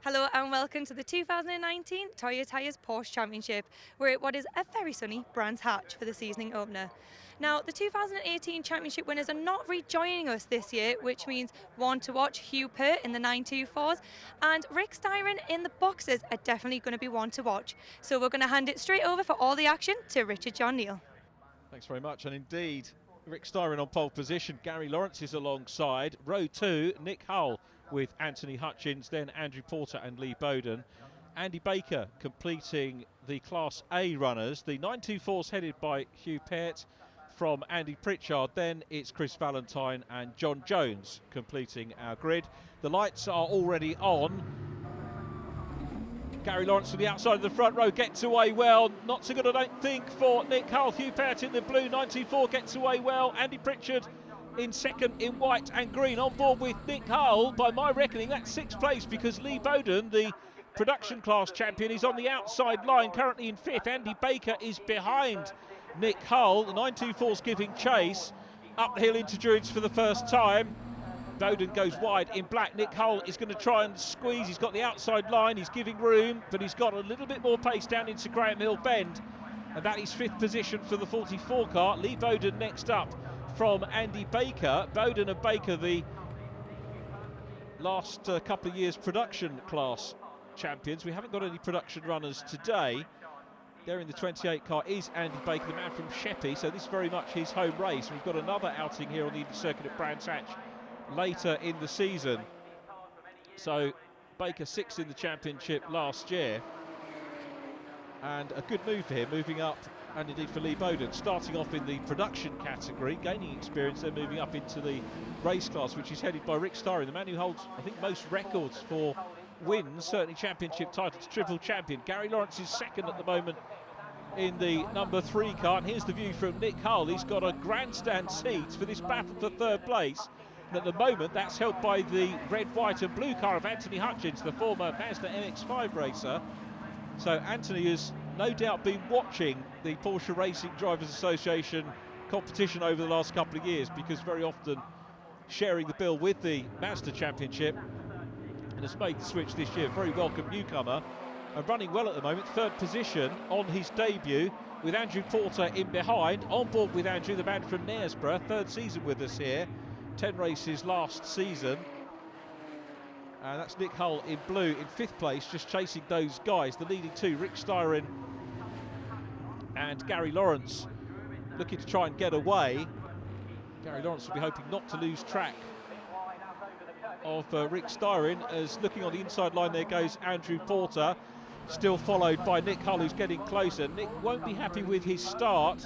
Hello and welcome to the 2019 Toyo Tyres Porsche Championship. We're at what is a very sunny Brands Hatch for the seasoning opener. Now, the 2018 Championship winners are not rejoining us this year, which means one to watch, Hugh Pert in the 924s, and Rick Styron in the boxes are definitely going to be one to watch. So we're going to hand it straight over for all the action to Richard John Neal. Thanks very much, and indeed, Rick Styron on pole position, Gary Lawrence is alongside. Row 2, Nick Hull with Anthony Hutchins, then Andrew Porter and Lee Bowden. Andy Baker completing the Class A runners. The 924s headed by Hugh Pert from Andy Pritchard. Then it's Chris Valentine and John Jones completing our grid. The lights are already on. Gary Lawrence to the outside of the front row gets away well. Not so good, I don't think, for Nick Hull. Hugh Pert in the blue 924 gets away well. Andy Pritchard in second in white and green, on board with Nick Hull. By my reckoning, that's sixth place because Lee Bowden, the production class champion, is on the outside line, currently in fifth. Andy Baker is behind Nick Hull. The 924's giving chase. Uphill into Druids for the first time. Bowden goes wide in black. Nick Hull is going to try and squeeze. He's got the outside line, he's giving room, but he's got a little bit more pace down into Graham Hill Bend. And that is fifth position for the 44 car. Lee Bowden next up from Andy Baker. Bowden and Baker, the last couple of years production class champions. We haven't got any production runners today. There in the 28 car is Andy Baker, the man from Sheppey, so this is very much his home race. We've got another outing here on the Indy Circuit at Brands Hatch later in the season. So Baker sixth in the championship last year, and a good move for him, moving up, and indeed for Lee Bowden, starting off in the production category, gaining experience, then moving up into the race class, which is headed by Rick Styron, the man who holds, I think, most records for wins, certainly championship titles, triple champion. Gary Lawrence is second at the moment in the number 3 car, and here's the view from Nick Hull. He's got a grandstand seat for this battle for third place, and at the moment that's held by the red, white and blue car of Anthony Hutchins, the former Mazda MX-5 racer. So Anthony has no doubt been watching the Porsche Racing Drivers Association competition over the last couple of years, because very often sharing the bill with the Mazda Championship, and has made the switch this year. Very welcome newcomer, and running well at the moment, third position on his debut, with Andrew Porter in behind. On board with Andrew, the man from Knaresborough, third season with us here, 10 races last season. And that's Nick Hull in blue in fifth place, just chasing those guys. The leading two, Rick Styron and Gary Lawrence, looking to try and get away. Gary Lawrence will be hoping not to lose track of Rick Styron, as looking on the inside line there goes Andrew Porter, still followed by Nick Hull, who's getting closer. Nick won't be happy with his start,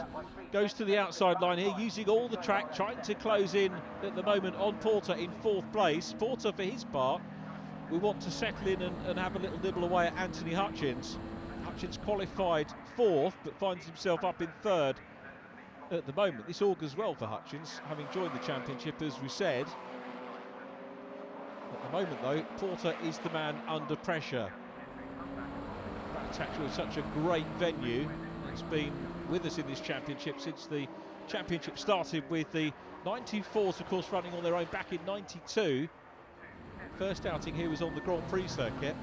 goes to the outside line here, using all the track, trying to close in at the moment on Porter in fourth place. Porter, for his part, we want to settle in and have a little nibble away at Anthony Hutchins. Hutchins qualified fourth, but finds himself up in third at the moment. This augurs well for Hutchins, having joined the championship, as we said. At the moment, though, Porter is the man under pressure. That's actually such a great venue. It's been with us in this championship since the championship started, with the 924s, of course, running on their own back in '92. First outing here was on the Grand Prix circuit,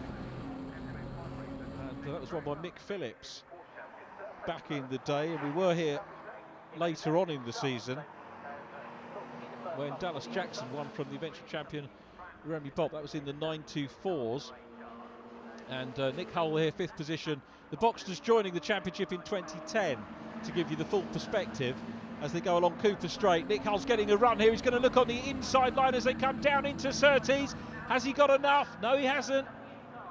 and that was won by Mick Phillips back in the day, and we were here later on in the season when Dallas Jackson won from the eventual champion Remy Bob. That was in the 924s. And Nick Hull here, fifth position. The Boxsters joining the championship in 2010, to give you the full perspective as they go along Cooper Straight. Nick Hull's getting a run here. He's going to look on the inside line as they come down into Surtees. Has he got enough? No, he hasn't.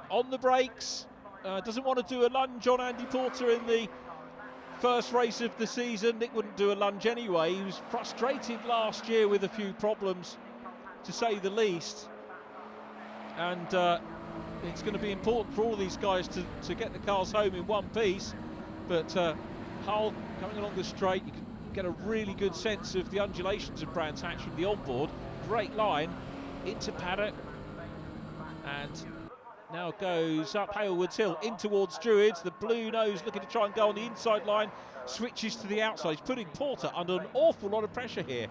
On the brakes. Doesn't want to do a lunge on Andy Porter in the first race of the season. Nick wouldn't do a lunge anyway. He was frustrated last year with a few problems, to say the least. And it's going to be important for all of these guys to get the cars home in one piece. But Hull coming along the straight, you can get a really good sense of the undulations of Brands Hatch from the onboard. Great line into paddock, and now goes up Halewoods Hill in towards Druids. The blue nose looking to try and go on the inside line, switches to the outside. He's putting Porter under an awful lot of pressure here,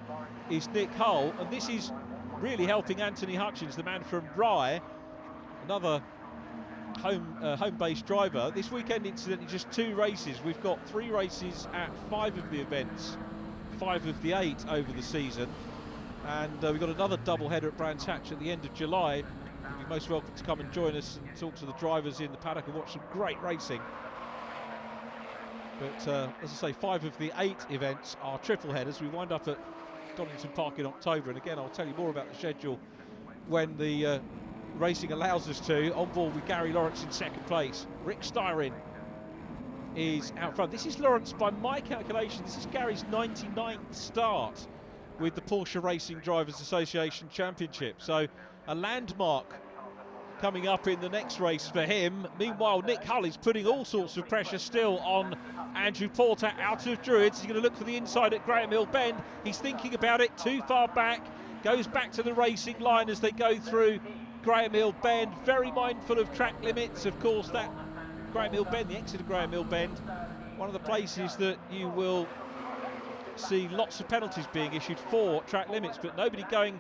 is Nick Hull, and this is really helping Anthony Hutchins, the man from Rye, another home-based driver. This weekend, incidentally, just 2 races. We've got 3 races at 5 of the events, 5 of the 8 over the season, and we've got another double header at Brands Hatch at the end of July. You'd be most welcome to come and join us and talk to the drivers in the paddock and watch some great racing. But as I say, 5 of the 8 events are triple headers. We wind up at Donington Park in October, and again I'll tell you more about the schedule when the racing allows us to. On board with Gary Lawrence in second place. Rick Styron is out front. This is Lawrence, by my calculation, this is Gary's 99th start with the Porsche Racing Drivers Association Championship, so a landmark coming up in the next race for him. Meanwhile, Nick Hull is putting all sorts of pressure still on Andrew Porter out of Druids. He's going to look for the inside at Graham Hill Bend. He's thinking about it, too far back, goes back to the racing line as they go through Graham Hill Bend. Very mindful of track limits, of course. That Graham Hill Bend, the exit of Graham Hill Bend, one of the places that you will see lots of penalties being issued for track limits, but nobody going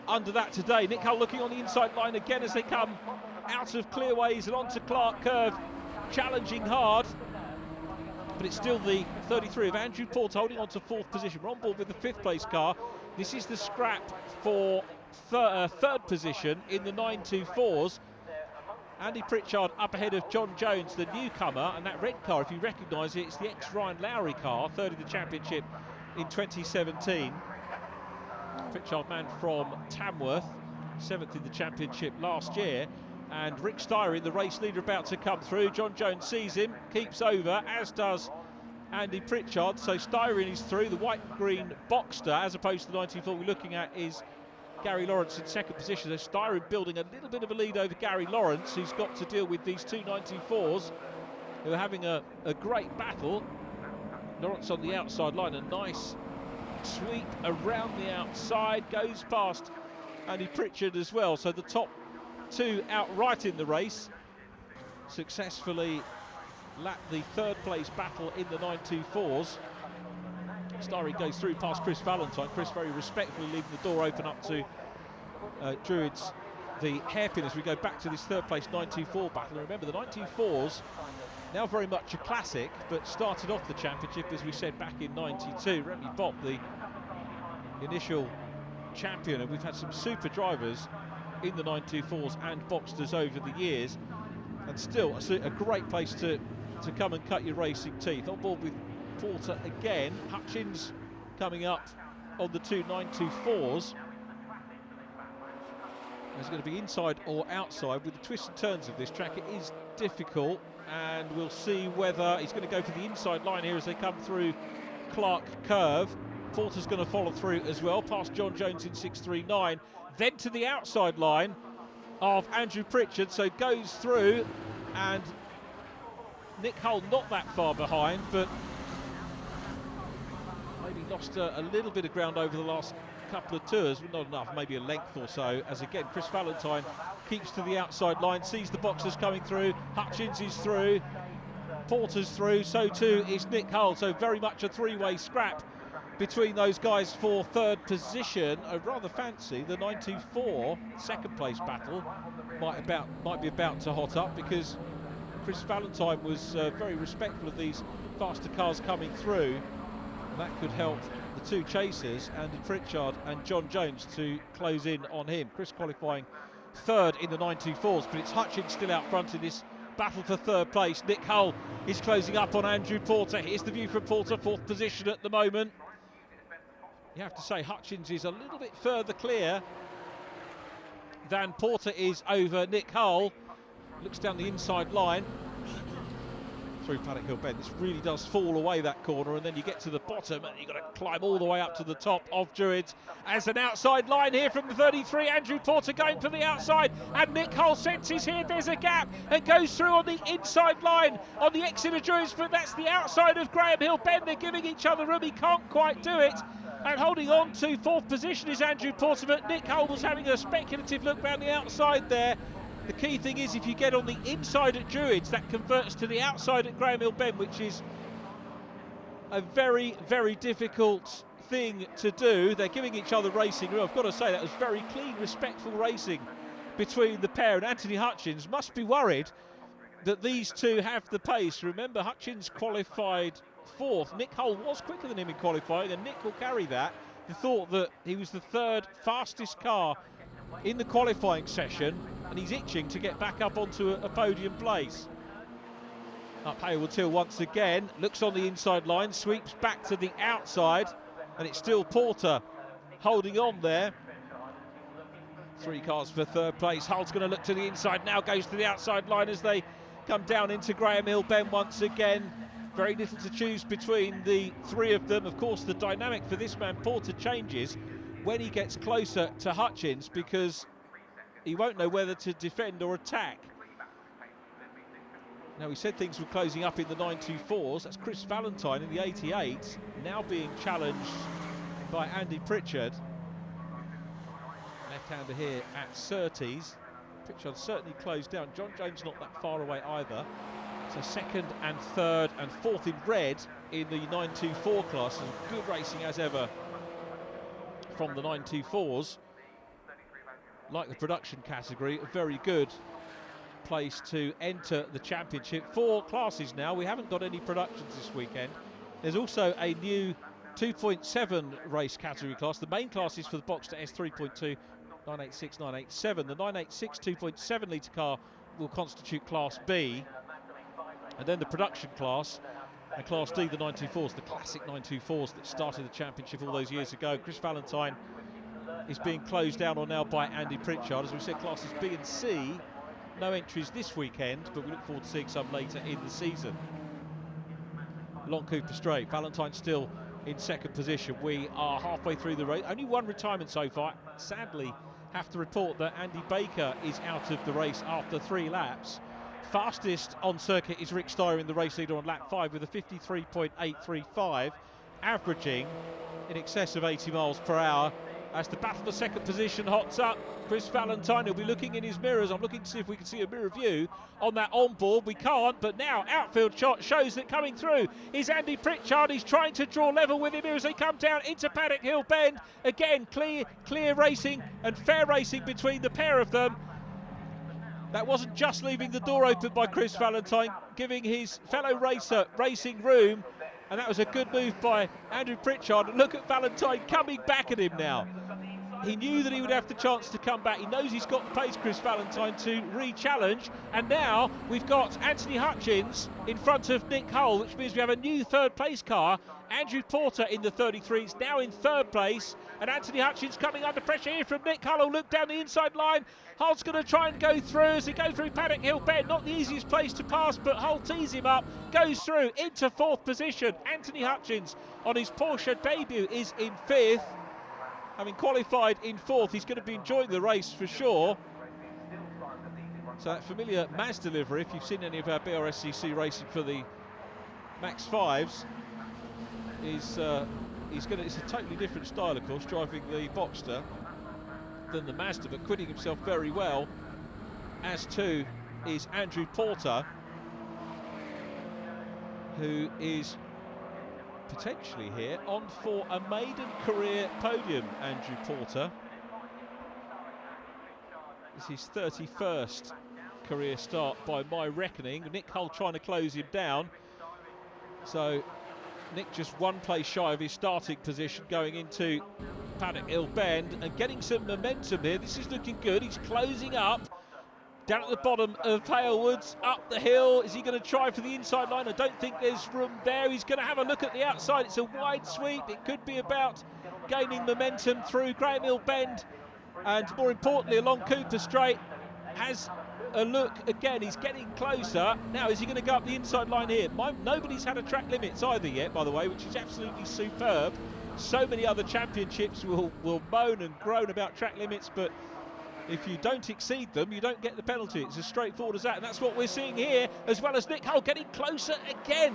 under that today. Nick Hull looking on the inside line again as they come out of Clearways and onto Clark Curve, challenging hard, but it's still the 33 of Andrew Porter holding on to 4th position. We're on board with the 5th place car. This is the scrap for third position in the 924s. Andy Pritchard up ahead of John Jones, the newcomer, and that red car, if you recognise it, it's the ex-Ryan Lowry car, 3rd in the championship in 2017. Pritchard, man from Tamworth, 7th in the championship last year. And Rick Styron, the race leader, about to come through. John Jones sees him, keeps over, as does Andy Pritchard. So Styron is through. The white and green Boxster, as opposed to the 94 we're looking at, is Gary Lawrence in second position. So Styron building a little bit of a lead over Gary Lawrence, who's got to deal with these 2 94s, who are having a great battle. Lawrence on the outside line, a nice sweep around the outside, goes past Andy Pritchard as well. So the top 2 outright in the race successfully lapped the 3rd place battle in the 924s. Styron goes through past Chris Valentine. Chris very respectfully leaving the door open up to Druids, the hairpin, as we go back to this 3rd place 924 battle. And remember, the 924s now very much a classic, but started off the championship, as we said, back in 92. Remy Bopp, the initial champion, and we've had some super drivers in the 924s and Boxsters over the years, and still a great place to come and cut your racing teeth. On board with Porter again. Hutchins coming up on the 2 924s. It's going to be inside or outside. With the twists and turns of this track, it is difficult, and we'll see whether he's going to go for the inside line here as they come through Clark Curve. Porter's going to follow through as well, past John Jones in 639, then to the outside line of Andrew Pritchard, so goes through, and Nick Hull not that far behind, but maybe lost a little bit of ground over the last couple of tours, but not enough, maybe a length or so, as again Chris Valentine keeps to the outside line, sees the boxers coming through. Hutchins is through, Porter's through, so too is Nick Hull, so very much a 3-way scrap between those guys for 3rd position. I rather fancy the 94 second place battle might be about to hot up, because Chris Valentine was very respectful of these faster cars coming through, and that could help the 2 chasers, Andy Pritchard and John Jones, to close in on him. Chris qualifying 3rd in the 924s, but it's Hutchins still out front in this battle for 3rd place. Nick Hull is closing up on Andrew Porter. Here's the view from Porter, 4th position at the moment. You have to say Hutchins is a little bit further clear than Porter is over Nick Hull. Looks down the inside line through Paddock Hill Bend. This really does fall away, that corner, and then you get to the bottom and you've got to climb all the way up to the top of Druids. As an outside line here from the 33, Andrew Porter going for the outside, and Nick Hull senses here there's a gap and goes through on the inside line on the exit of Druids, but that's the outside of Graham Hill Bend. They're giving each other room, he can't quite do it. And holding on to fourth position is Andrew Porter, but Nick Hull was having a speculative look round the outside there. The key thing is if you get on the inside at Druids, that converts to the outside at Graham Hill Bend, which is a very, very difficult thing to do. They're giving each other racing room. I've got to say that was very clean, respectful racing between the pair, and Anthony Hutchins must be worried that these two have the pace. Remember, Hutchins qualified fourth. Nick Hull was quicker than him in qualifying, and Nick will carry that. The thought that he was the third fastest car in the qualifying session, and he's itching to get back up onto a podium place. Up Hayward Hill once again, looks on the inside line, sweeps back to the outside, and it's still Porter holding on there. 3 cars for third place. Hull's going to look to the inside now, goes to the outside line as they come down into Graham Hill Bend once again. Very little to choose between the 3 of them. Of course, the dynamic for this man Porter changes when he gets closer to Hutchins, because he won't know whether to defend or attack. Now, we said things were closing up in the 924s. That's Chris Valentine in the 88, now being challenged by Andy Pritchard. Left-hander here at Surtees. Pritchard certainly closed down. John Jones not that far away either. So second and third and fourth in red in the 924 class. And good racing as ever from the 924s. Like the production category, a very good place to enter the championship. 4 classes now. We haven't got any productions this weekend. There's also a new 2.7 race category class. The main class is for the Boxster S3.2, 986, 987. The 986 2.7 litre car will constitute Class B. And then the production class and Class D, the 924s, the classic 924s that started the championship all those years ago. Chris Valentine is being closed down on now by Andy Pritchard. As we said, classes B and C, no entries this weekend, but we look forward to seeing some later in the season. Long Cooper Straight, Valentine still in second position. We are halfway through the race. Only 1 retirement so far. Sadly, have to report that Andy Baker is out of the race after 3 laps. Fastest on circuit is Rick Steyer in the race leader on lap 5 with a 53.835, averaging in excess of 80 miles per hour. As the battle for second position hots up, Chris Valentine will be looking in his mirrors. I'm looking to see if we can see a mirror view on that onboard. We can't, but now outfield shot shows that coming through is Andy Pritchard. He's trying to draw level with him here as they come down into Paddock Hill Bend. Again, clear racing and fair racing between the pair of them. That wasn't just leaving the door open by Chris Valentine, giving his fellow racer racing room, and that was a good move by Andrew Pritchard. Look at Valentine coming back at him now. He knew that he would have the chance to come back. He knows he's got the pace, Chris Valentine, to re-challenge. And now we've got Anthony Hutchins in front of Nick Hull, which means we have a new third place car. Andrew Porter in the 33s, now in third place. And Anthony Hutchins coming under pressure here from Nick Hull. Look down the inside line. Hull's going to try and go through as they go through Paddock Hill Bend. Not the easiest place to pass, but Hull tees him up, goes through into fourth position. Anthony Hutchins on his Porsche debut is in fifth. Having qualified in fourth, he's going to be enjoying the race for sure. So that familiar Mazda livery, if you've seen any of our BRSCC racing for the Max 5s, it's a totally different style, of course, driving the Boxster than the Mazda, but quitting himself very well, as too is Andrew Porter, who is potentially here on for a maiden career podium. Andrew Porter, this is his 31st career start by my reckoning. Nick Hull trying to close him down, so Nick just 1 place shy of his starting position going into Paddock Hill Bend and getting some momentum here. This is looking good. He's closing up down at the bottom of Halewoods, up the hill. Is he going to try for the inside line? I don't think there's room there. He's going to have a look at the outside. It's a wide sweep. It could be about gaining momentum through Graham Hill Bend And more importantly, along Cooper Straight, has a look again. He's getting closer. Now, is he going to go up the inside line here? Nobody's had a track limits either yet, by the way, which is absolutely superb. So many other championships will moan and groan about track limits, but if you don't exceed them, you don't get the penalty. It's as straightforward as that, and that's what we're seeing here, as well as Nick Hull getting closer again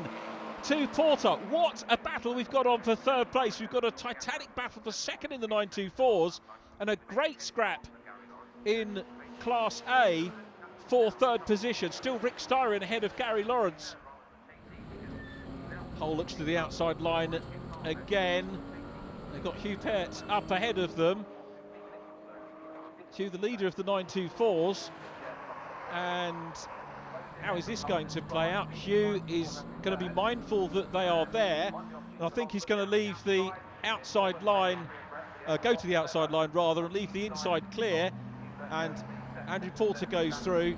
to Porter. What a battle we've got on for third place. We've got a titanic battle for second in the 924s, and a great scrap in Class A for third position. Still Rick Styron ahead of Gary Lawrence. Hull looks to the outside line again. They've got Hugh Pett up ahead of them. Hugh, the leader of the 924s. And how is this going to play out? Hugh is going to be mindful that they are there. And I think he's going to leave the outside line, go to the outside line rather, and leave the inside clear. And Andrew Porter goes through.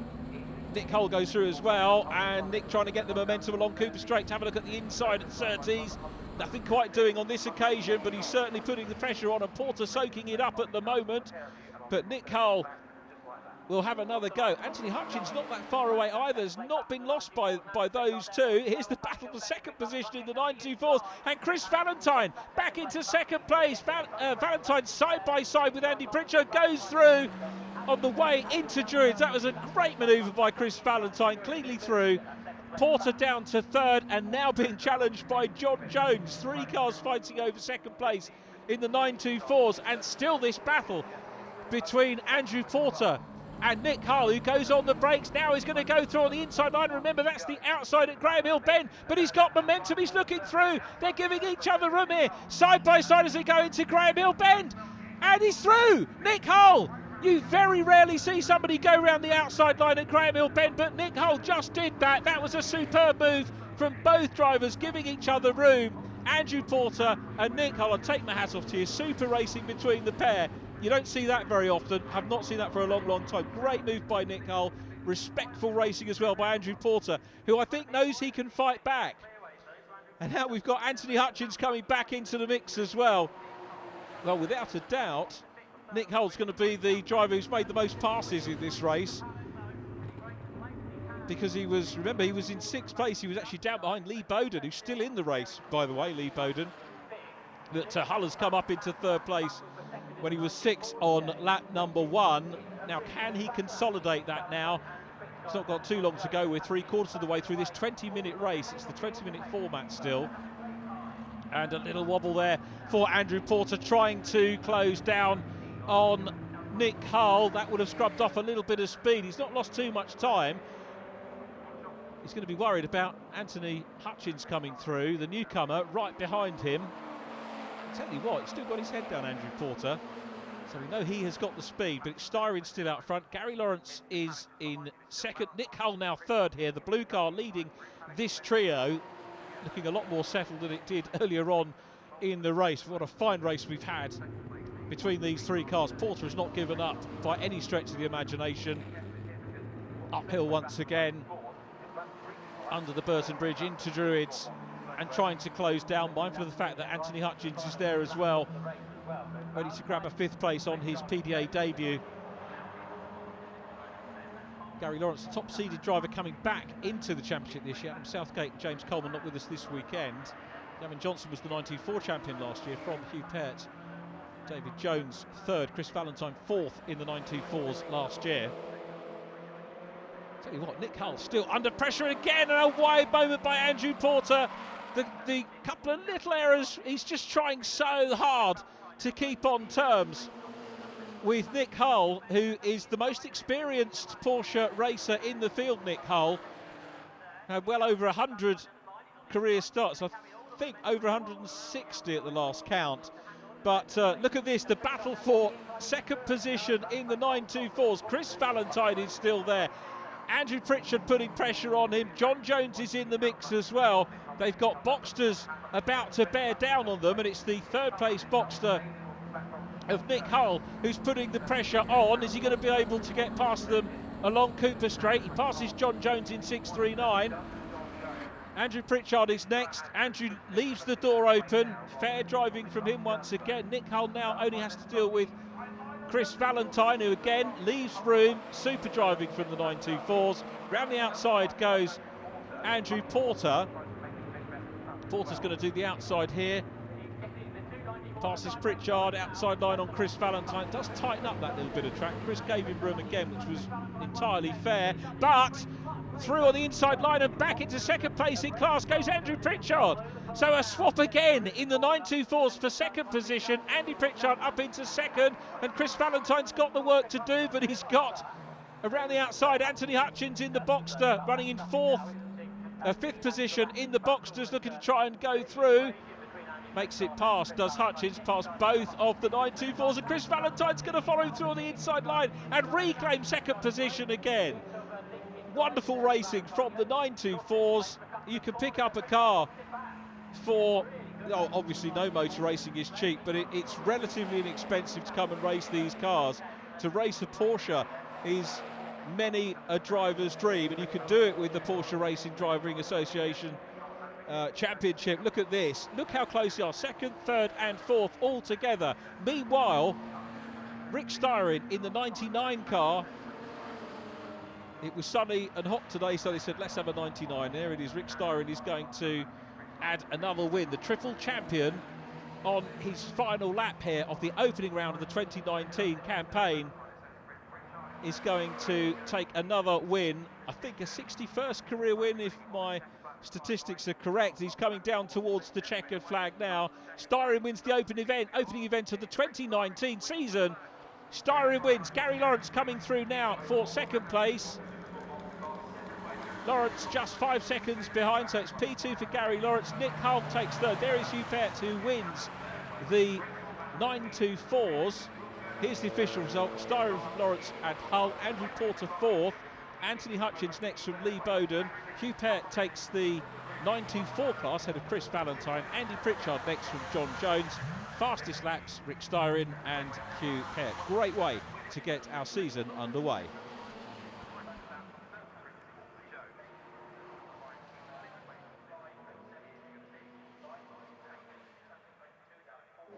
Nick Hull goes through as well. And Nick trying to get the momentum along Cooper Straight. Have a look at the inside at Surtees. Nothing quite doing on this occasion, but he's certainly putting the pressure on, and Porter soaking it up at the moment. But Nick Hull will have another go. Anthony Hutchins not that far away either, has not been lost by those two. Here's the battle for second position in the 924s, and Chris Valentine back into second place. Valentine side by side with Andy Pritchard, goes through on the way into Druids. That was a great manoeuvre by Chris Valentine, cleanly through. Porter down to third, and now being challenged by John Jones. 3 cars fighting over second place in the 924s, and still this battle between Andrew Porter and Nick Hull, who goes on the brakes. Now he's going to go through on the inside line. Remember, that's the outside at Graham Hill Bend, but he's got momentum. He's looking through. They're giving each other room here, side by side as they go into Graham Hill Bend, and he's through. Nick Hull. You very rarely see somebody go around the outside line at Graham Hill Bend, but Nick Hull just did that. That was a superb move from both drivers, giving each other room. Andrew Porter and Nick Hull, I take my hat off to you. Super racing between the pair. You don't see that very often. Have not seen that for a long, long time. Great move by Nick Hull. Respectful racing as well by Andrew Porter, who I think knows he can fight back. And now we've got Anthony Hutchins coming back into the mix as well. Well, without a doubt, Nick Hull's going to be the driver who's made the most passes in this race, because he was, remember, he was in 6th place. He was actually down behind Lee Bowden, who's still in the race, by the way, Lee Bowden. That Hull has come up into 3rd place when he was 6 on lap number 1. Now, can he consolidate that now? He's not got too long to go. We're 3/4 of the way through this 20-minute race. It's the 20-minute format still. And a little wobble there for Andrew Porter, trying to close down on Nick Hull. That would have scrubbed off a little bit of speed. He's not lost too much time. He's going to be worried about Anthony Hutchins coming through, the newcomer right behind him. I'll tell you what, he's still got his head down, Andrew Porter, so we know he has got the speed, but it's Styron still out front. Gary Lawrence is in 2nd. Nick Hull now 3rd here. The blue car leading this trio, looking a lot more settled than it did earlier on in the race. What a fine race we've had between these 3 cars. Porter has not given up by any stretch of the imagination. Uphill once again, under the Burton Bridge into Druids, and trying to close down, mindful of the fact that Anthony Hutchins is there as well, ready to grab a 5th place on his PDA debut. Gary Lawrence, the top-seeded driver, coming back into the championship this year. Adam Southgate and James Coleman not with us this weekend. Gavin Johnson was the 924 champion last year from Hugh Pett. David Jones 3rd, Chris Valentine 4th in the 924s last year. Tell you what, Nick Hull still under pressure again, and a wide moment by Andrew Porter. The couple of little errors, he's just trying so hard to keep on terms with Nick Hull, who is the most experienced Porsche racer in the field. Nick Hull had well over 100 career starts, I think over 160 at the last count. But look at this, the battle for 2nd position in the 924s. Chris Valentine is still there. Andrew Pritchard putting pressure on him. John Jones is in the mix as well. They've got Boxsters about to bear down on them, and it's the 3rd place Boxster of Nick Hull who's putting the pressure on. Is he going to be able to get past them along Cooper Straight? He passes John Jones in 6.39. Andrew Pritchard is next. Andrew leaves the door open. Fair driving from him once again. Nick Hull now only has to deal with Chris Valentine, who again leaves room, super driving from the 924s. Round the outside goes Andrew Porter. Porter's going to do the outside here. Passes Pritchard, outside line on Chris Valentine. Does tighten up that little bit of track. Chris gave him room again, which was entirely fair. But through on the inside line and back into second place in class goes Andrew Pritchard. So a swap again in the 924s for second position. Andy Pritchard up into second, and Chris Valentine's got the work to do, but he's got around the outside Anthony Hutchins in the Boxster running in fifth position in the Boxsters, looking to try and go through. Makes it past, does Hutchins, past both of the 924s, and Chris Valentine's going to follow through on the inside line and reclaim second position again. Wonderful racing from the 924s. You can pick up a car for, obviously no motor racing is cheap, but it's relatively inexpensive to come and race these cars. To race a Porsche is many a driver's dream, and you can do it with the Porsche Racing Driving Association Championship. Look at this, look how close they are, second, third and fourth all together. Meanwhile, Rick Styron in the 99 car, it was sunny and hot today, so they said let's have a 99. There it is, Rick Styron is going to add another win. The triple champion on his final lap here of the opening round of the 2019 campaign is going to take another win. I think a 61st career win if my statistics are correct. He's coming down towards the checkered flag now. Styron wins the opening event of the 2019 season. Styron wins. Gary Lawrence coming through now for second place. Lawrence just 5 seconds behind, so it's P2 for Gary Lawrence. Nick Hull takes third. There is Huppert, who wins the 924s. Here's the official result. Styron, Lawrence and Hull. Andrew Porter fourth. Anthony Hutchins next from Lee Bowden. Huppert takes the 924 class ahead of Chris Valentine. Andy Pritchard next from John Jones. Fastest laps, Rick Styron and Huppert. Great way to get our season underway.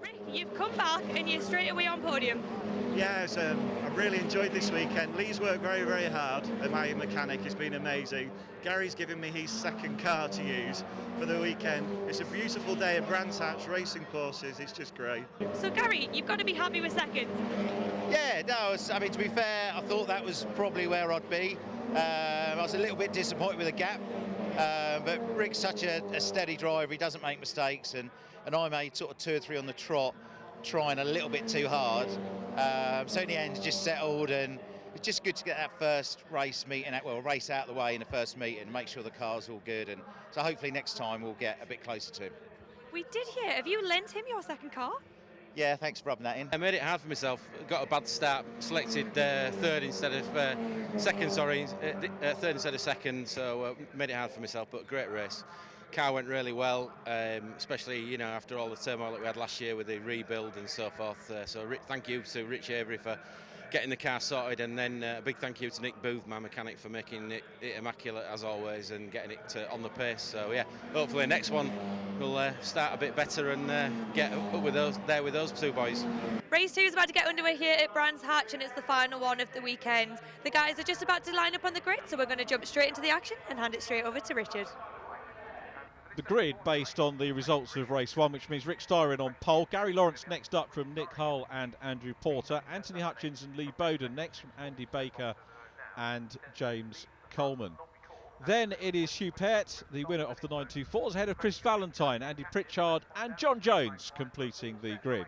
Rick, you've come back and you're straight away on podium. Yeah, I really enjoyed this weekend. Lee's worked very, very hard, and my mechanic has been amazing. Gary's given me his second car to use for the weekend. It's a beautiful day at Brands Hatch racing courses. It's just great. So Gary, you've got to be happy with second. Yeah, no, I mean, to be fair, I thought that was probably where I'd be. I was a little bit disappointed with the gap, but Rick's such a steady driver. He doesn't make mistakes, and I made sort of 2 or 3 on the trot, trying a little bit too hard. So in the end, just settled, and it's just good to get that first race out of the way in the first meet and make sure the car's all good. And so hopefully next time we'll get a bit closer to him. We did hear, have you lent him your second car? Yeah, thanks for rubbing that in. I made it hard for myself. Got a bad start. Selected third instead of second. Third instead of second. So made it hard for myself. But great race. Car went really well, especially after all the turmoil that we had last year with the rebuild and so forth. So thank you to Rich Avery for getting the car sorted, and then a big thank you to Nick Booth, my mechanic, for making it immaculate as always and getting it on the pace. So yeah, hopefully next one we'll start a bit better and get up with those two boys. Race 2 is about to get underway here at Brands Hatch, and it's the final one of the weekend. The guys are just about to line up on the grid, so we're going to jump straight into the action and hand it straight over to Richard. The grid based on the results of race 1, which means Rick Styron on pole, Gary Lawrence next up from Nick Hull and Andrew Porter, Anthony Hutchins and Lee Bowden next from Andy Baker and James Coleman. Then it is Huppert, the winner of the 924s, ahead of Chris Valentine, Andy Pritchard and John Jones completing the grid.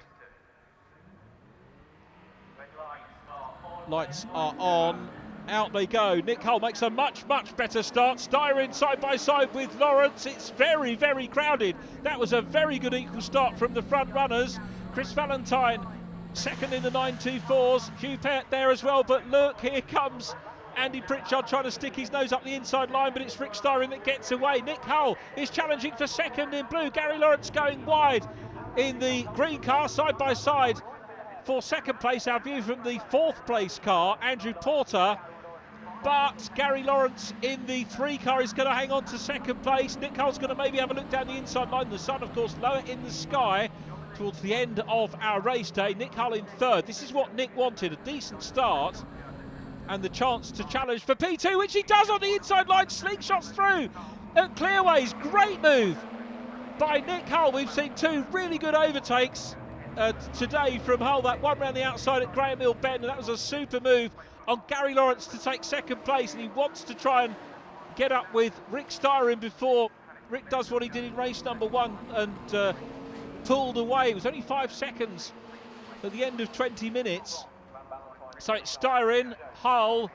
Lights are on. Out they go. Nick Hull makes a much better start. Styron side by side with Lawrence. It's very, very crowded. That was a very good equal start from the front runners. Chris Valentine second in the 924s. Huppert there as well, but look, here comes Andy Pritchard trying to stick his nose up the inside line, but it's Rick Styron that gets away. Nick Hull is challenging for second in blue. Gary Lawrence going wide in the green car side by side for second place. Our view from the 4th place car, Andrew Porter. But Gary Lawrence in the 3 car is going to hang on to second place. Nick Hull's going to maybe have a look down the inside line. The sun, of course, lower in the sky. towards the end of our race day. Nick Hull in third. This is what Nick wanted, a decent start and the chance to challenge for P2, which he does on the inside line. Slingshots through at Clearways. Great move by Nick Hull. We've seen two really good overtakes today from Hull. That one round the outside at Graham Hill Bend, and that was a super move on Gary Lawrence to take second place, and he wants to try and get up with Rick Styron before Rick does what he did in race number one and pulled away. It was only 5 seconds at the end of 20 minutes. So it's Styron, Hull,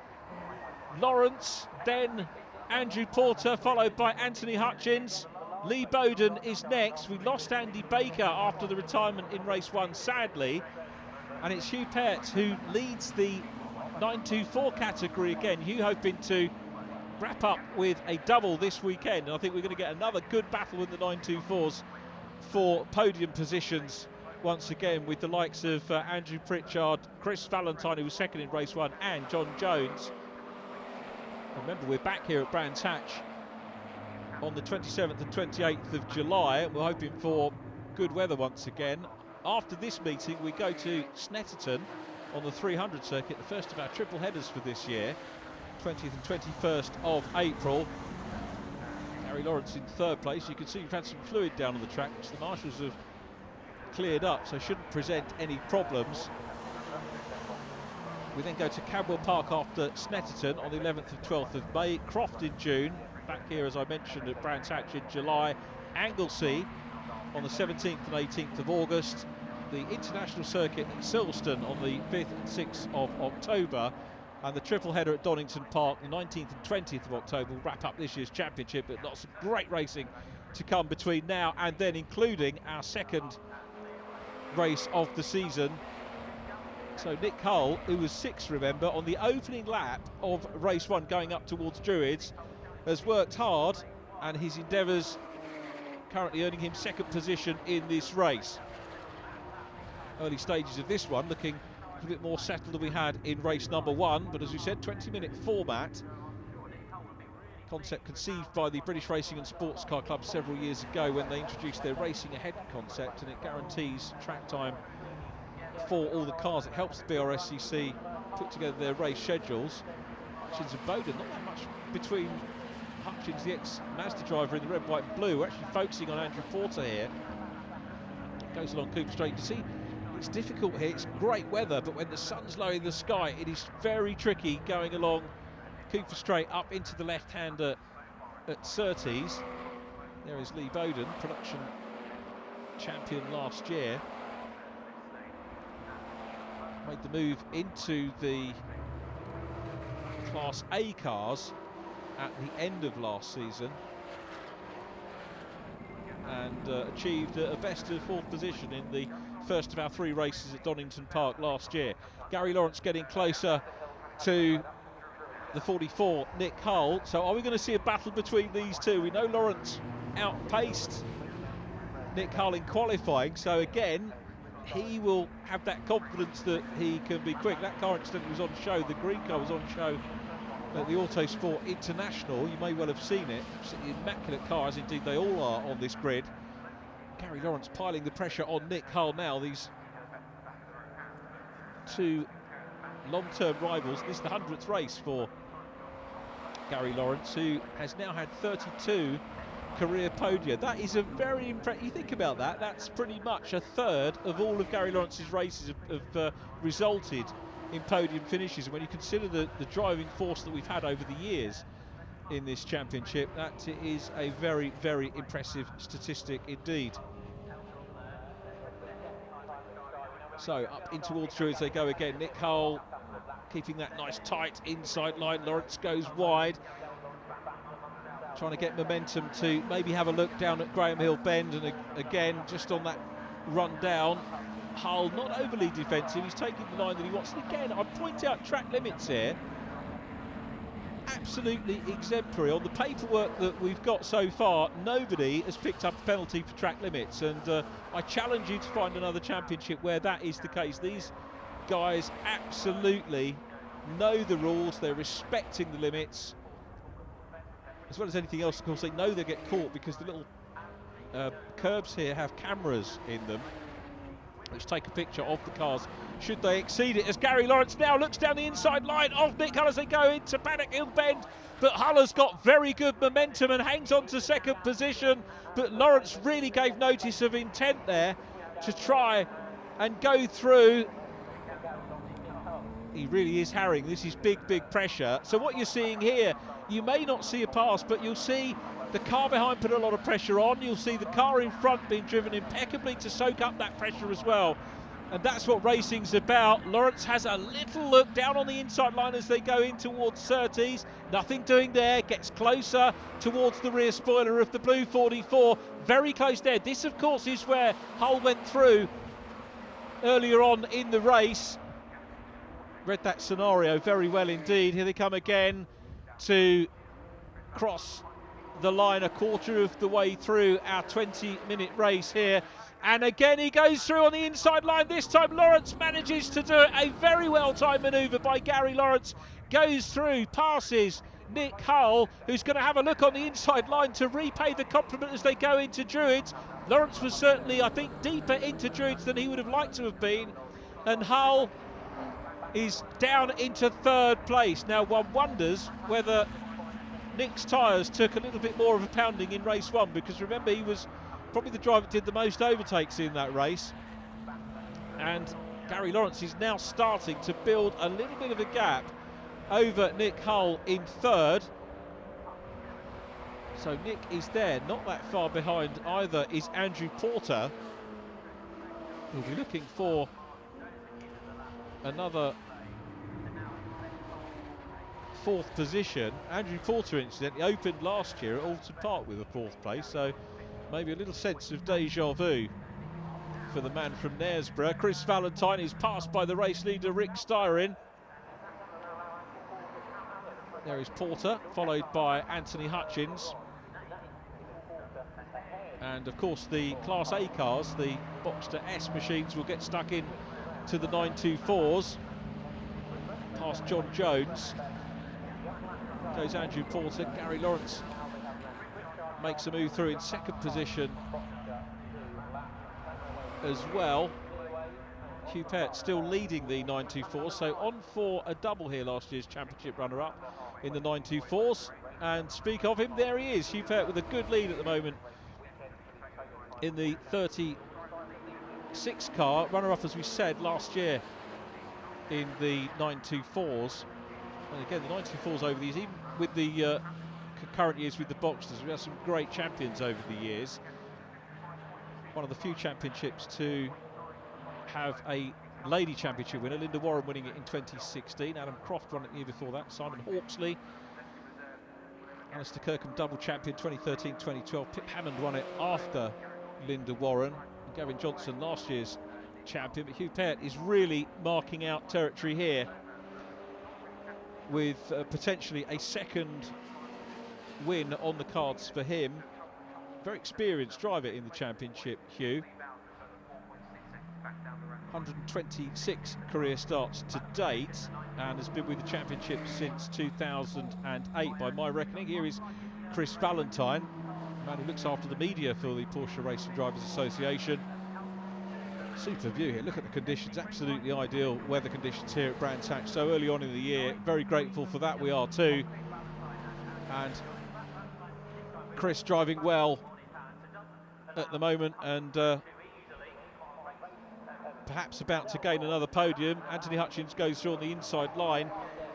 Lawrence, then Andrew Porter, followed by Anthony Hutchins. Lee Bowden is next. We lost Andy Baker after the retirement in race one, sadly. And it's Hugh Peart who leads the 924 category again. Hugh hoping to wrap up with a double this weekend. And I think we're going to get another good battle with the 924s for podium positions once again, with the likes of Andrew Pritchard, Chris Valentine, who was second in race one, and John Jones. Remember, we're back here at Brands Hatch on the 27th and 28th of July, and we're hoping for good weather once again. After this meeting, we go to Snetterton on the 300 circuit, the first of our triple headers for this year, 20th and 21st of April. Gary Lawrence in third place. You can see we've had some fluid down on the track, which the marshals have cleared up, so shouldn't present any problems. We then go to Cadwell Park after Snetterton on the 11th and 12th of May. Croft in June, back here as I mentioned at Brands Hatch in July. Anglesey on the 17th and 18th of August. The international circuit at Silverstone on the 5th and 6th of October. And the triple header at Donington Park the 19th and 20th of October will wrap up this year's championship. But lots of great racing to come between now and then, including our second race of the season. So Nick Hull, who was sixth, remember, on the opening lap of race one going up towards Druids, has worked hard, and his endeavours currently earning him second position in this race. Early stages of this one looking a little bit more settled than we had in race number one, but as we said, 20-minute format. Concept conceived by the British Racing and Sports Car Club several years ago when they introduced their Racing Ahead concept, and it guarantees track time for all the cars. It helps the BRSCC put together their race schedules. Hutchins and Bowden, not that much between Hutchins, the ex-Mazda driver in the red, white and blue. We're actually focusing on Andrew Porter here. Goes along Cooper Straight. You see, it's difficult here. It's great weather, but when the sun's low in the sky, it is very tricky going along Cooper Straight up into the left-hander at Surtees. There is Lee Bowden, production champion last year. Made the move into the Class A cars at the end of last season and achieved a best of fourth position in the first of our three races at Donington Park last year. Gary Lawrence getting closer to the 44, Nick Hull. So are we going to see a battle between these two? We know Lawrence outpaced Nick Hull in qualifying, so again he will have that confidence that he can be quick. That car incidentally was on show, the green car was on show at the Autosport International. You may well have seen it. Absolutely immaculate car, as indeed they all are on this grid. Gary Lawrence piling the pressure on Nick Hull now. These two long-term rivals. This is the 100th race for Gary Lawrence, who has now had 32 career podia. That is a very impressive. You think about that, that's pretty much a third of all of Gary Lawrence's races have resulted in podium finishes. And when you consider the driving force that we've had over the years in this championship, that is a very, very impressive statistic indeed. So up in towards Druids they go again. Nick Hull keeping that nice tight inside line. Lawrence goes wide, trying to get momentum to maybe have a look down at Graham Hill Bend, and again just on that run down, Hull not overly defensive, he's taking the line that he wants. And again, I point out track limits here, absolutely exemplary. On the paperwork that we've got so far, nobody has picked up a penalty for track limits, and I challenge you to find another championship where that is the case. These guys absolutely know the rules, they're respecting the limits. As well as anything else, of course, they know they get caught because the little curbs here have cameras in them. Let's take a picture of the cars should they exceed it, as Gary Lawrence now looks down the inside line of Nick Hull as they go into Paddock Hill Bend. But Hull has got very good momentum and hangs on to second position. But Lawrence really gave notice of intent there to try and go through. He really is harrying. This is big, big pressure. So what you're seeing here, you may not see a pass, but you'll see the car behind put a lot of pressure on. You'll see the car in front being driven impeccably to soak up that pressure as well. And that's what racing's about. Lawrence has a little look down on the inside line as they go in towards Surtees. Nothing doing there, gets closer towards the rear spoiler of the blue 44. Very close there. This, of course, is where Hull went through earlier on in the race. Read that scenario very well indeed. Here they come again to cross the line a quarter of the way through our 20-minute race here. And again he goes through on the inside line. This time Lawrence manages to do it. A very well-timed manoeuvre by Gary Lawrence. Goes through, passes Nick Hull, who's going to have a look on the inside line to repay the compliment as they go into Druids. Lawrence was certainly, I think, deeper into Druids than he would have liked to have been. And Hull is down into third place. Now one wonders whether Nick's tyres took a little bit more of a pounding in race one, because remember, he was probably the driver that did the most overtakes in that race. And Gary Lawrence is now starting to build a little bit of a gap over Nick Hull in third. So Nick is there, not that far behind either is Andrew Porter. We'll be looking for another fourth position. Andrew Porter, incidentally, opened last year at Alton Park with a fourth place, so maybe a little sense of deja vu for the man from Knaresborough. Chris Valentine is passed by the race leader Rick Styron. There is Porter, followed by Anthony Hutchins. And of course the Class A cars, the Boxster S machines, will get stuck in to the 924s. Past John Jones goes Andrew Porter. Gary Lawrence makes a move through in second position as well. Hugh Pett still leading the 924, so on for a double here, last year's championship runner-up in the 924s. And speak of him, there he is, Hugh Pett with a good lead at the moment in the 36 car, runner-up as we said last year in the 924s. And again, the 924s over these, even with the current years with the Boxsters, we have some great champions over the years. One of the few championships to have a lady championship winner, Linda Warren winning it in 2016, Adam Croft won it the year before that, Simon Hawksley, Alistair Kirkham double champion 2013-2012, Pip Hammond won it after Linda Warren, and Gavin Johnson last year's champion. But Hugh Pett is really marking out territory here with potentially a second win on the cards for him. Very experienced driver in the championship, Hugh. 126 career starts to date and has been with the championship since 2008 by my reckoning. Here is Chris Valentine, the man who looks after the media for the Porsche Racing Drivers Association. Super view here, look at the conditions, absolutely ideal weather conditions here at Brands Hatch so early on in the year. Very grateful for that, we are too. And Chris driving well at the moment, and perhaps about to gain another podium. Anthony Hutchins goes through on the inside line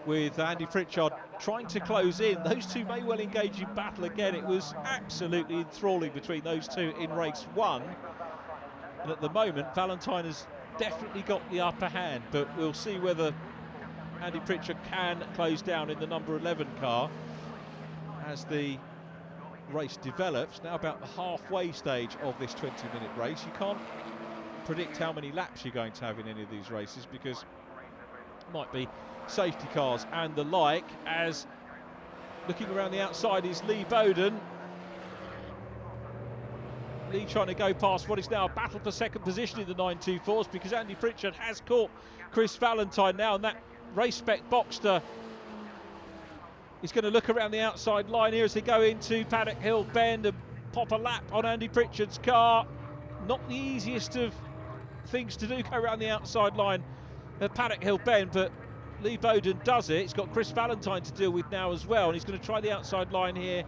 with Andy Pritchard trying to close in. Those two may well engage in battle again. It was absolutely enthralling between those two in race one. And at the moment, Valentine has definitely got the upper hand, but we'll see whether Andy Pritchard can close down in the number 11 car as the race develops. Now about the halfway stage of this 20-minute race. You can't predict how many laps you're going to have in any of these races, because it might be safety cars and the like. As looking around the outside is Lee Bowden. Lee trying to go past what is now a battle for second position in the 924s, because Andy Pritchard has caught Chris Valentine now, and that race spec Boxster is going to look around the outside line here as they go into Paddock Hill Bend and pop a lap on Andy Pritchard's car. Not the easiest of things to do, go around the outside line at Paddock Hill Bend, but Lee Bowden does it. He's got Chris Valentine to deal with now as well, and he's going to try the outside line here.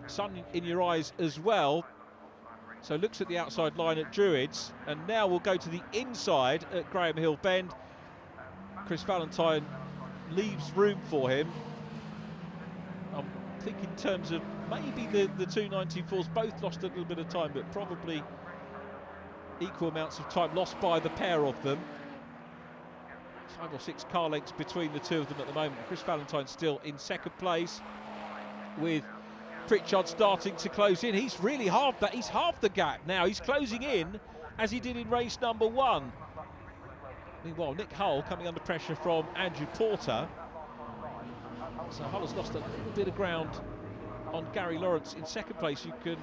Sun in your eyes as well. So looks at the outside line at Druids, and now we'll go to the inside at Graham Hill Bend. Chris Valentine leaves room for him. I'm thinking in terms of maybe the two 924s both lost a little bit of time, but probably equal amounts of time lost by the pair of them. 5 or 6 car lengths between the two of them at the moment. Chris Valentine still in second place, with Pritchard starting to close in. He's really halved that. He's halved the gap now. He's closing in as he did in race number 1. Meanwhile, Nick Hull coming under pressure from Andrew Porter. So Hull has lost a little bit of ground on Gary Lawrence in second place. You can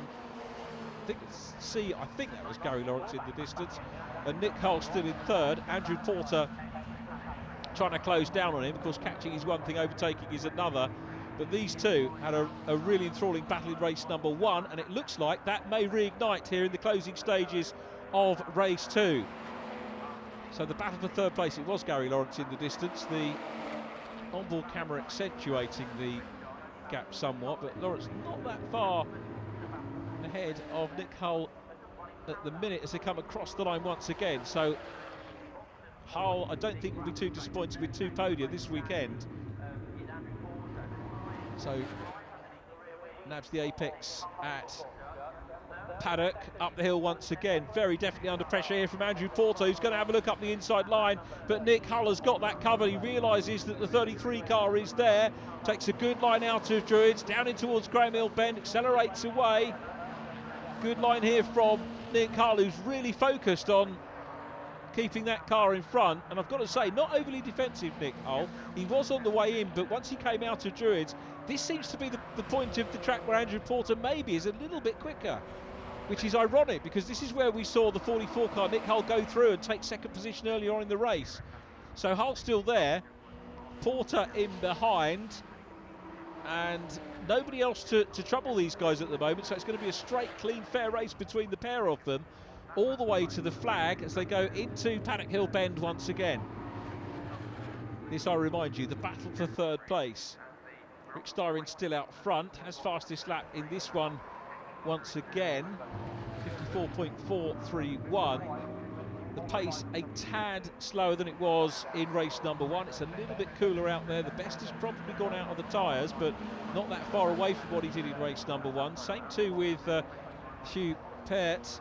see, I think that was Gary Lawrence in the distance. And Nick Hull still in third. Andrew Porter trying to close down on him. Of course, catching is one thing, overtaking is another. But these two had a really enthralling battle in race number 1, and it looks like that may reignite here in the closing stages of race 2. So the battle for third place, it was Gary Lawrence in the distance. The onboard camera accentuating the gap somewhat, but Lawrence not that far ahead of Nick Hull at the minute as they come across the line once again. So Hull, I don't think will be too disappointed with 2 podia this weekend. So nabs the apex at Paddock, up the hill once again. Very definitely under pressure here from Andrew Porter, who's going to have a look up the inside line, but Nick Hull has got that covered. He realises that the 33 car is there, takes a good line out of Druids, down in towards Graham Hill Bend, accelerates away. Good line here from Nick Hull, who's really focused on keeping that car in front, and I've got to say, not overly defensive Nick Hull. He was on the way in, but once he came out of Druids, this seems to be the point of the track where Andrew Porter maybe is a little bit quicker, which is ironic because this is where we saw the 44 car Nick Hull go through and take second position earlier on in the race. So Hull's still there, Porter in behind, and nobody else to trouble these guys at the moment, so it's going to be a straight, clean, fair race between the pair of them all the way to the flag as they go into Paddock Hill Bend once again. This, I remind you, the battle for third place. Rick Styron still out front, has fastest lap in this one once again, 54.431. The pace a tad slower than it was in race number 1. It's a little bit cooler out there. The best has probably gone out of the tyres, but not that far away from what he did in race number 1. Same too with Hugh Peart,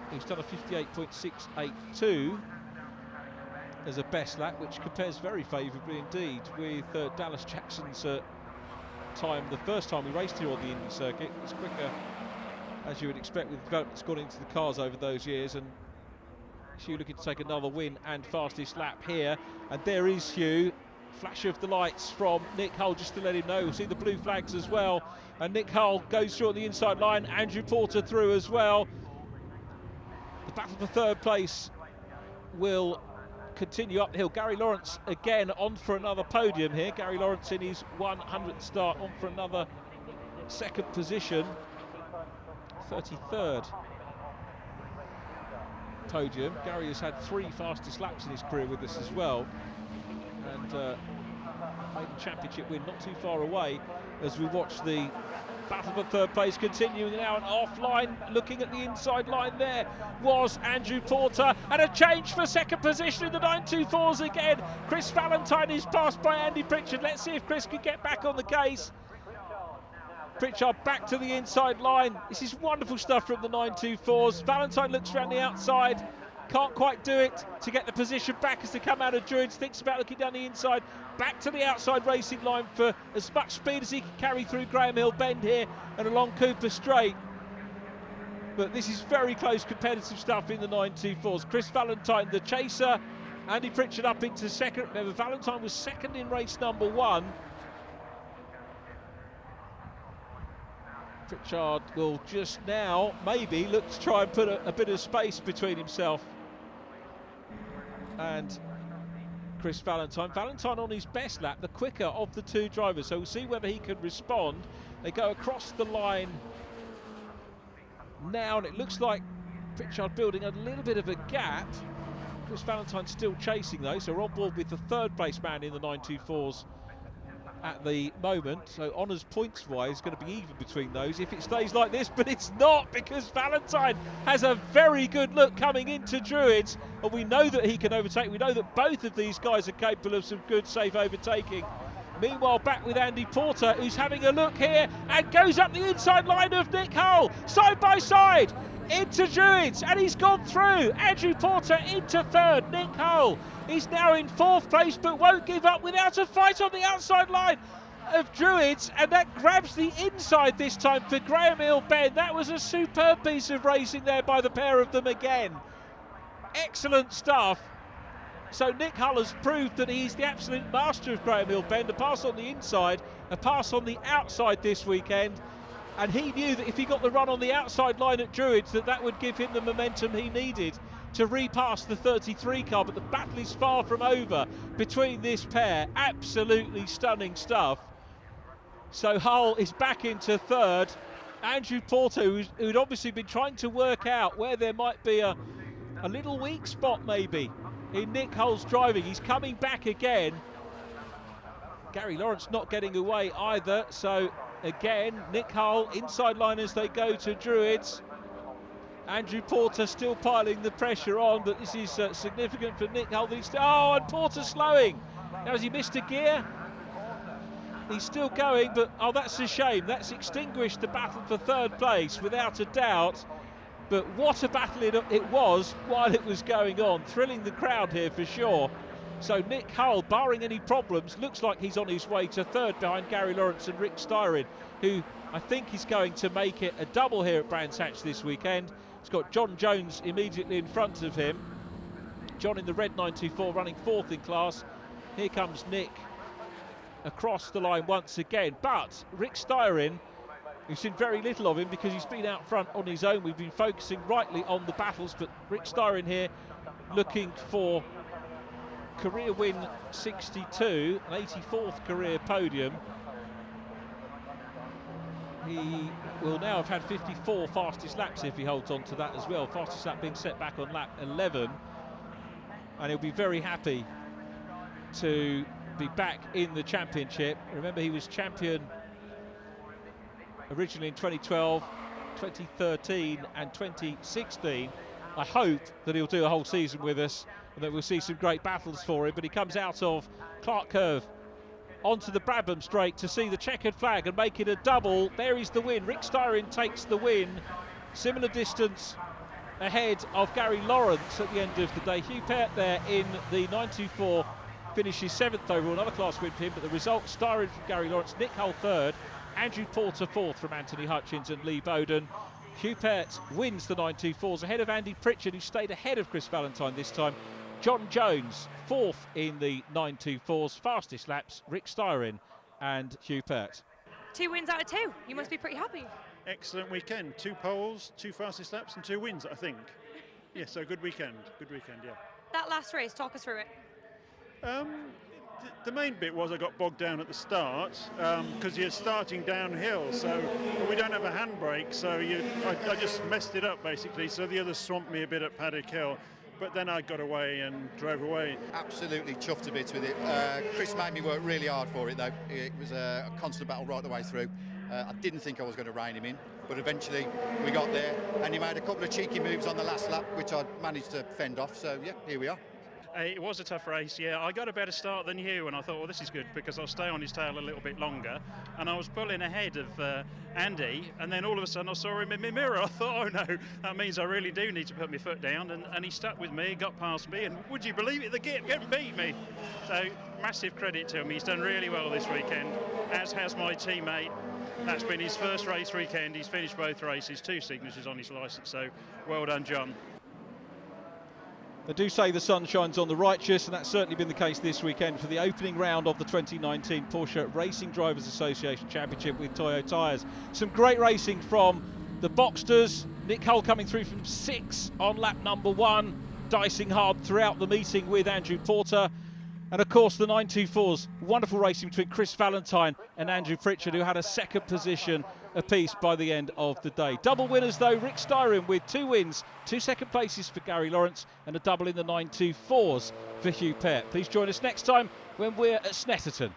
who's done a 58.682 as a best lap, which compares very favourably indeed with Dallas Jackson's time the first time we raced here on the Indy circuit. It's quicker, as you would expect, with developments gone into the cars over those years, and Hugh looking to take another win and fastest lap here. And there is Hugh. Flash of the lights from Nick Hull just to let him know. We'll see the blue flags as well, and Nick Hull goes through on the inside line. Andrew Porter through as well. The battle for third place will continue up the hill. Gary Lawrence again on for another podium here. Gary Lawrence in his 100th start on for another second position. 33rd podium. Gary has had 3 fastest laps in his career with us as well, and made a championship win not too far away as we watch the battle for third place continuing now. And offline, looking at the inside line there, was Andrew Porter, and a change for second position in the 924s again. Chris Valentine is passed by Andy Pritchard. Let's see if Chris can get back on the case. Pritchard back to the inside line. This is wonderful stuff from the 924s. Valentine looks around the outside, can't quite do it to get the position back as they come out of Druids. Thinks about looking down the inside, back to the outside racing line for as much speed as he can carry through Graham Hill Bend here and along Cooper Straight. But this is very close competitive stuff in the 924s. Chris Valentine, the chaser. Andy Pritchard up into second. Remember, Valentine was second in race number 1. Pritchard will just now maybe look to try and put a bit of space between himself and Chris Valentine. Valentine on his best lap, the quicker of the 2 drivers, so we'll see whether he can respond. They go across the line now, and it looks like Pritchard building a little bit of a gap. Chris Valentine still chasing though, so we're on board with the third place man in the 924s at the moment. So honours points wise going to be even between those if it stays like this, but it's not, because Valentine has a very good look coming into Druids, and we know that he can overtake. We know that both of these guys are capable of some good safe overtaking. Meanwhile, back with Andy Porter, who's having a look here and goes up the inside line of Nick Hull, side by side into Druids, and he's gone through. Andrew Porter into third. Nick Hull is now in fourth place, but won't give up without a fight on the outside line of Druids, and that grabs the inside this time for Graham Hill-Ben. That was a superb piece of racing there by the pair of them again. Excellent stuff. So Nick Hull has proved that he's the absolute master of Graham Hill-Ben. A pass on the inside, a pass on the outside this weekend. And he knew that if he got the run on the outside line at Druids, that would give him the momentum he needed to repass the 33 car. But the battle is far from over between this pair. Absolutely stunning stuff. So Hull is back into third. Andrew Porter, who'd obviously been trying to work out where there might be a little weak spot maybe in Nick Hull's driving. He's coming back again. Gary Lawrence not getting away either. So again, Nick Hull inside line as they go to Druids. Andrew Porter still piling the pressure on, but this is significant for Nick Hull. Oh, and Porter slowing. Now, has he missed a gear? He's still going, but oh, that's a shame. That's extinguished the battle for third place without a doubt. But what a battle it was while it was going on. Thrilling the crowd here for sure. So Nick Hull, barring any problems, looks like he's on his way to third behind Gary Lawrence and Rick Styron, who I think is going to make it a double here at Brands Hatch this weekend. He's got John Jones immediately in front of him. John in the red 924 running fourth in class. Here comes Nick across the line once again. But Rick Styron, we've seen very little of him because he's been out front on his own. We've been focusing rightly on the battles, but Rick Styron here looking for career win 62, an 84th career podium. He will now have had 54 fastest laps if he holds on to that as well. Fastest lap being set back on lap 11. And he'll be very happy to be back in the championship. Remember, he was champion originally in 2012, 2013 and 2016. I hope that he'll do a whole season with us and that we'll see some great battles for him. But he comes out of Clark Curve onto the Brabham straight to see the checkered flag and make it a double. There is the win. Rick Styron takes the win. Similar distance ahead of Gary Lawrence at the end of the day. Hugh Pert there in the 924 finishes 7th overall. Another class win for him, but the result, Styron from Gary Lawrence, Nick Hull third, Andrew Porter fourth from Anthony Hutchins and Lee Bowden. Hugh Pert wins the 924s ahead of Andy Pritchard, who stayed ahead of Chris Valentine this time. John Jones fourth in the 924s. Fastest laps, Rick Styron and Hugh Pert. 2 wins out of 2. You must be pretty happy. Excellent weekend. 2 poles, 2 fastest laps and 2 wins, I think. Yeah, so good weekend. Good weekend, yeah. That last race, talk us through it. The main bit was I got bogged down at the start because you're starting downhill, so we don't have a handbrake, so I just messed it up basically, so the others swamped me a bit at Paddock Hill. But then I got away and drove away. Absolutely chuffed to bits with it. Chris made me work really hard for it though. It was a constant battle right the way through. I didn't think I was going to rein him in, but eventually we got there and he made a couple of cheeky moves on the last lap which I managed to fend off, so yeah, here we are. It was a tough race, yeah. I got a better start than you, and I thought, well, this is good because I'll stay on his tail a little bit longer. And I was pulling ahead of Andy, and then all of a sudden I saw him in my mirror. I thought, oh no, that means I really do need to put my foot down. And he stuck with me, got past me, and would you believe it, the git beat me. So massive credit to him. He's done really well this weekend, as has my teammate. That's been his first race weekend. He's finished both races, 2 signatures on his licence. So well done, John. They do say the sun shines on the righteous, and that's certainly been the case this weekend for the opening round of the 2019 Porsche Racing Drivers Association Championship with Toyo Tyres. Some great racing from the Boxsters. Nick Hull coming through from 6 on lap number 1, dicing hard throughout the meeting with Andrew Porter. And of course the 924s, wonderful racing between Chris Valentine and Andrew Pritchard, who had a second position apiece by the end of the day. Double winners though, Rick Styron with 2 wins, 2 second places for Gary Lawrence and a double in the 924s for Hugh Pett. Please join us next time when we're at Snetterton.